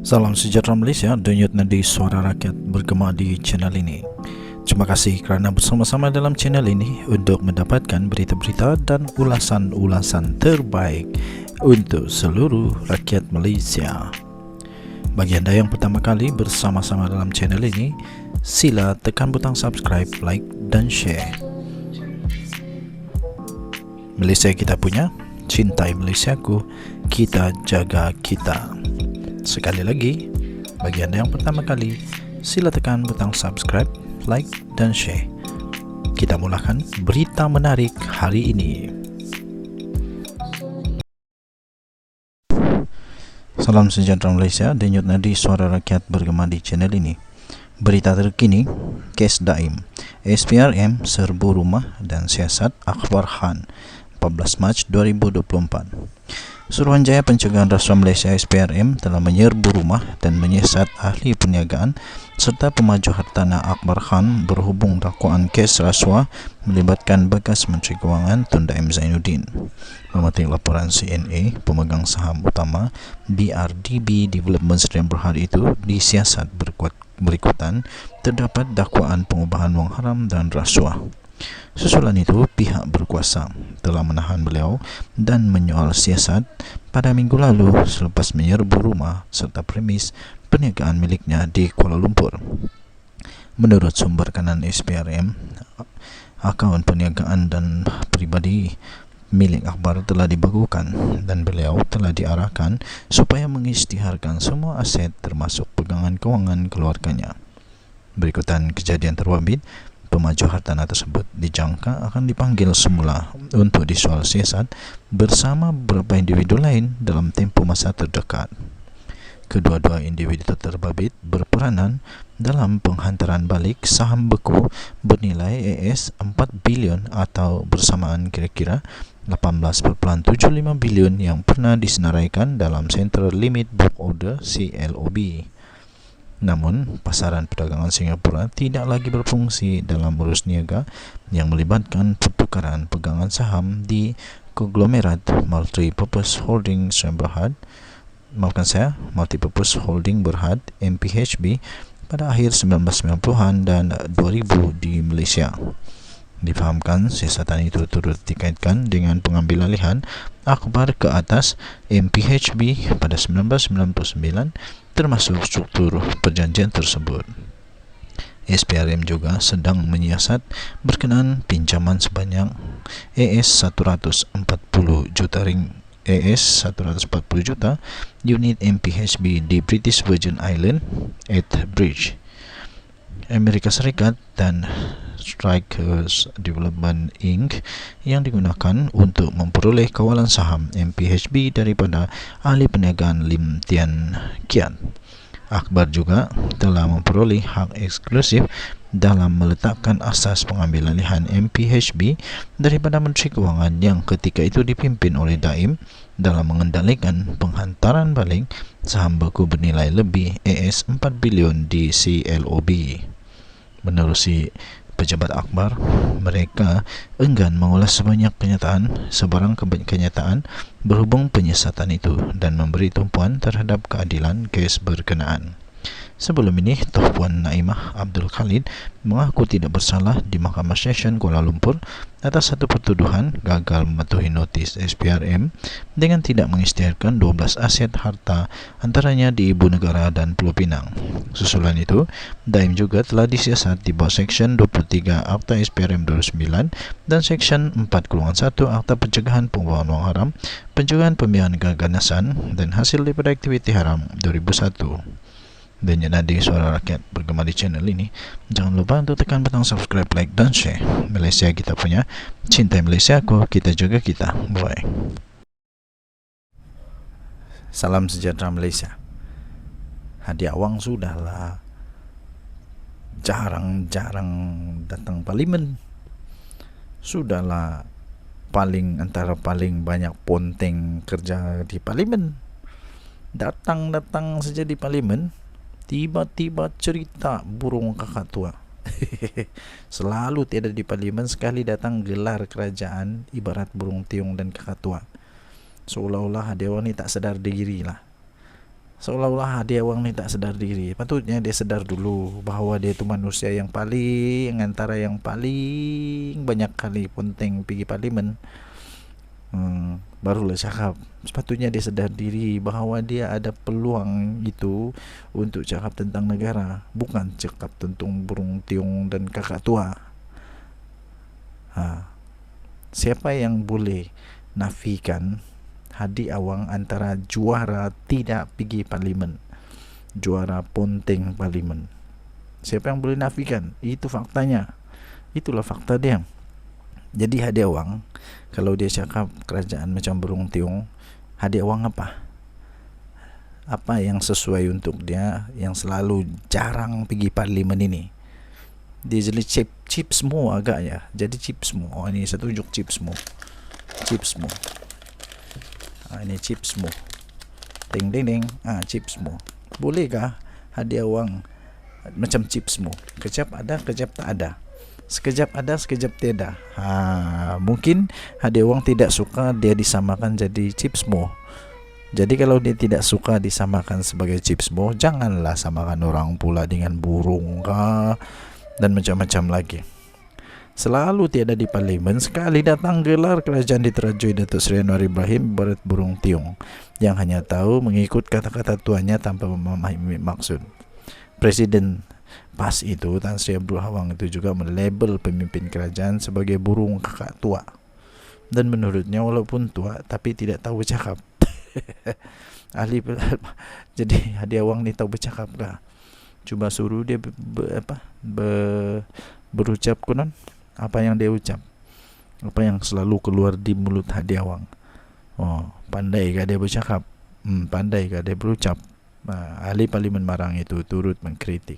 Salam sejahtera Malaysia, denyut nadi suara rakyat bergema di channel ini. Terima kasih kerana bersama-sama dalam channel ini untuk mendapatkan berita-berita dan ulasan-ulasan terbaik untuk seluruh rakyat Malaysia. Bagi anda yang pertama kali bersama-sama dalam channel ini, sila tekan butang subscribe, like dan share. Malaysia kita punya, cintai Malaysiaku, kita jaga kita. Sekali lagi, bagi anda yang pertama kali, sila tekan butang subscribe, like dan share. Kita mulakan berita menarik hari ini. Salam sejahtera Malaysia, denyut nadi suara rakyat bergema di channel ini. Berita terkini, kes Daim, SPRM serbu rumah dan siasat Akbar Khan, 14 Mac 2024. Suruhanjaya Pencegahan Rasuah Malaysia SPRM telah menyerbu rumah dan menyiasat ahli perniagaan serta pemaju hartanah Akbar Khan berhubung dakwaan kes rasuah melibatkan bekas Menteri Kewangan Tun Daim Zainuddin. Memetik laporan CNA, pemegang saham utama BRDB Development Sdn Bhd itu disiasat berikutan terdapat dakwaan pengubahan wang haram dan rasuah. Susulan itu, pihak berkuasa telah menahan beliau dan menyoal siasat pada minggu lalu selepas menyerbu rumah serta premis perniagaan miliknya di Kuala Lumpur. Menurut sumber kanan SPRM, akaun perniagaan dan peribadi milik Akbar telah dibagukan dan beliau telah diarahkan supaya mengisytiharkan semua aset termasuk pegangan kewangan keluarganya. Berikutan kejadian terwabit, pemaju hartanah tersebut dijangka akan dipanggil semula untuk disoal siasat bersama beberapa individu lain dalam tempoh masa terdekat. Kedua-dua individu terbabit berperanan dalam penghantaran balik saham beku bernilai AS 4 bilion atau bersamaan kira-kira 18.75 bilion yang pernah disenaraikan dalam Central Limit Book Order CLOB. Namun, pasaran perdagangan Singapura tidak lagi berfungsi dalam urus niaga yang melibatkan pertukaran pegangan saham di konglomerat Multipurpose Holding Berhad, Multipurpose Holding Berhad MPHB pada akhir 1990-an dan 2000 di Malaysia. Difahamkan siasatan itu turut dikaitkan dengan pengambil alihan Akbar ke atas MPHB pada 1999 termasuk struktur perjanjian tersebut. SPRM juga sedang menyiasat berkenaan pinjaman sebanyak AS 140 juta unit MPHB di British Virgin Island at Bridge, Amerika Serikat dan Strikers Development Inc. yang digunakan untuk memperoleh kawalan saham MPHB daripada ahli perniagaan Lim Tian Kiat. Akbar juga telah memperoleh hak eksklusif dalam meletakkan asas pengambilan alihan MPHB daripada Menteri Kewangan yang ketika itu dipimpin oleh Daim dalam mengendalikan penghantaran balik saham beku bernilai lebih AS 4 bilion di CLOB. Menerusi pejabat Akbar, mereka enggan mengulas sebarang kenyataan berhubung penyiasatan itu dan memberi tumpuan terhadap keadilan kes berkenaan. Sebelum ini, Tuan Puan Naimah Abdul Khalid mengaku tidak bersalah di Mahkamah Session Kuala Lumpur atas satu pertuduhan gagal mematuhi notis SPRM dengan tidak mengisytiharkan 12 aset harta antaranya di Ibu Negara dan Pulau Pinang. Susulan itu, Daim juga telah disiasat di bawah Seksyen 23 Akta SPRM 2009 dan Seksyen 4-1 Akta Pencegahan Pengubahan Wang Haram, Pencegahan Pembiayaan Keganasan dan Hasil daripada Aktiviti Haram 2001. Dan nadi suara rakyat bergema di channel ini. Jangan lupa untuk tekan butang subscribe, like dan share. Malaysia kita punya, cintai Malaysiaku, kita jaga kita. Bye. Salam sejahtera Malaysia. Hadi Awang sudahlah jarang-jarang datang parlimen. Sudahlah antara paling banyak ponteng kerja di parlimen. Datang saja di parlimen, tiba-tiba cerita burung kakak tua. Selalu tiada di parlimen, sekali datang gelar kerajaan ibarat burung tiung dan kakak tua. Seolah-olah dewan ni tak sedar diri lah. Seolah-olah Hadi Awang ni tak sedar diri. Patutnya dia sedar dulu bahawa dia tu manusia yang paling antara yang paling banyak kali ponteng pergi parlimen. Barulah cakap. Sepatutnya dia sedar diri bahawa dia ada peluang itu untuk cakap tentang negara, bukan cakap tentang burung tiung dan kakak tua. Siapa yang boleh nafikan Hadi Awang antara juara tidak pergi parlimen, juara ponteng parlimen? Siapa yang boleh nafikan? Itu faktanya. Itulah fakta dia. Jadi Hadi Awang, kalau dia cakap kerajaan macam burung tiung, Hadi Awang apa? Apa yang sesuai untuk dia yang selalu jarang pergi parlimen ini? Dia jadi chip semua agaknya. Jadi chip semua. Ini saya tunjuk chip semua. Chip semua. Ini chip semua. Ding ding ding. Chip semua. Bolehkah Hadi Awang macam chip semua? Kejap ada, kejap tak ada. Sekejap ada, sekejap tiada. Mungkin Hadi Awang tidak suka dia disamakan jadi chip semua. Jadi kalau dia tidak suka disamakan sebagai chip semua, janganlah samakan orang pula dengan burung kah dan macam-macam lagi. Selalu tiada di parlimen, sekali datang gelar kerajaan diterajui Datuk Seri Anwar Ibrahim ibarat burung tiung yang hanya tahu mengikut kata-kata tuannya tanpa memahami maksud. Presiden PAS itu, Tan Sri Abdul Hawang itu juga melabel pemimpin kerajaan sebagai burung kakak tua. Dan menurutnya walaupun tua tapi tidak tahu bercakap. Jadi Hadi Awang ni tahu bercakap kah? Cuba suruh dia berucap konon apa yang dia ucap, apa yang selalu keluar di mulut Hadi Awang. Pandai kah dia bercakap? Pandai kah dia berucap? Ahli Parlimen Marang itu turut mengkritik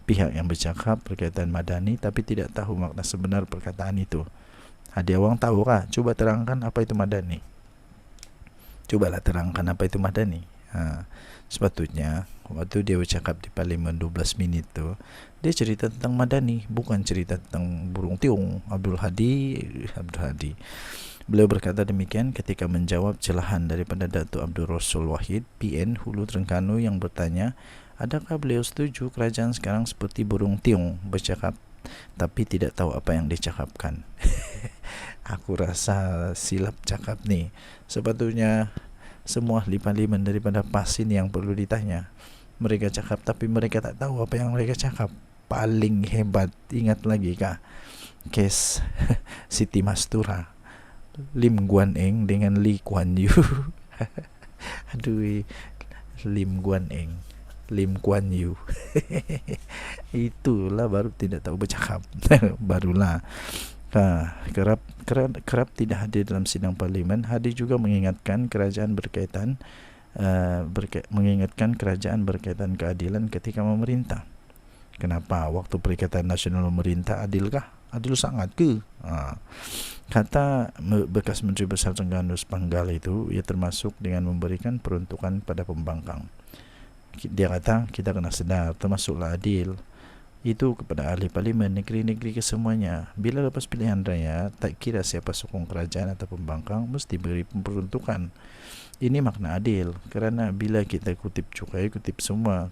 pihak yang bercakap berkaitan madani tapi tidak tahu makna sebenar perkataan itu. Hadi Awang tahu kah? Cuba terangkan apa itu madani. Cubalah terangkan apa itu madani. Sepatutnya waktu dia bercakap di parlimen 12 minit tu, dia cerita tentang madani, bukan cerita tentang burung tiung. Abdul Hadi. Beliau berkata demikian ketika menjawab celahan daripada Datuk Abdul Rasul Wahid, PN Hulu Terengganu, yang bertanya, adakah beliau setuju kerajaan sekarang seperti burung tiung, bercakap tapi tidak tahu apa yang dicakapkan. Aku rasa silap cakap ni. Sepatutnya semua ahli parlimen daripada PAS ini yang perlu ditanya. Mereka cakap tapi mereka tak tahu apa yang mereka cakap. Paling hebat, ingat lagi kah kes Siti Mastura, Lim Guan Eng dengan Lee Kuan Yew. Aduh, Lim Guan Eng, Lim Kuan Yew. Itulah baru tidak tahu bercakap. Barulah kerap tidak hadir dalam sidang parlimen. Hadi juga mengingatkan kerajaan berkaitan keadilan ketika memerintah. Kenapa waktu Perikatan Nasional memerintah adilkah? Adil sangat ke? Kata bekas Menteri Besar Terengganu Sepanggal itu, ia termasuk dengan memberikan peruntukan pada pembangkang. Dia kata kita kena sedar, termasuklah adil itu kepada ahli parlimen, negeri-negeri kesemuanya. Bila lepas pilihan raya, tak kira siapa sokong kerajaan atau pembangkang, mesti beri peruntukan. Ini makna adil, kerana bila kita kutip cukai, kutip semua.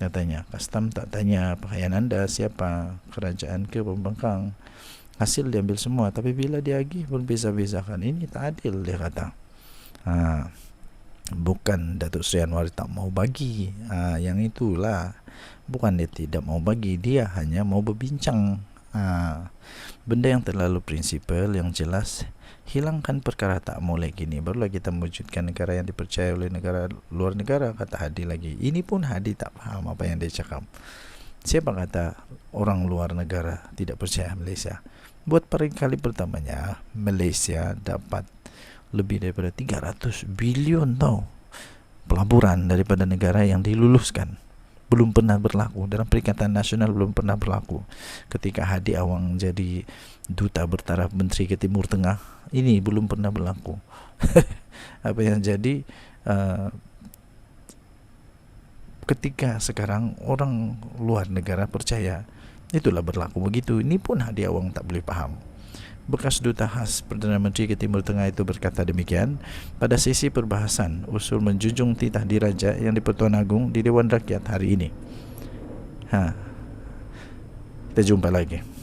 Katanya, custom tak tanya pakaian anda siapa, kerajaan ke pembangkang. Hasil diambil semua, tapi bila diagih berbeza-bezakan. Ini tak adil, dia kata. Bukan Datuk Seri Anwar tak mau bagi, yang itulah. Bukan dia tidak mau bagi, dia hanya mau berbincang. Benda yang terlalu prinsipal, yang jelas, hilangkan perkara tak molek gini, barulah kita mewujudkan negara yang dipercaya oleh negara luar negara, kata Hadi lagi. Ini pun Hadi tak faham apa yang dia cakap. Siapa kata orang luar negara tidak percaya Malaysia? Buat kali pertamanya, Malaysia dapat lebih daripada 300 bilion tau pelaburan daripada negara yang diluluskan. Belum pernah berlaku dalam Perikatan Nasional, belum pernah berlaku. Ketika Hadi Awang jadi duta bertaraf menteri ke Timur Tengah, ini belum pernah berlaku. Apa yang jadi ketika sekarang orang luar negara percaya, itulah berlaku begitu. Ini pun Hadi Awang tak boleh faham. Bekas Duta Khas Perdana Menteri ke Timur Tengah itu berkata demikian pada sesi perbahasan usul menjunjung titah diraja yang di-Pertuan Agong di Dewan Rakyat hari ini. Kita jumpa lagi.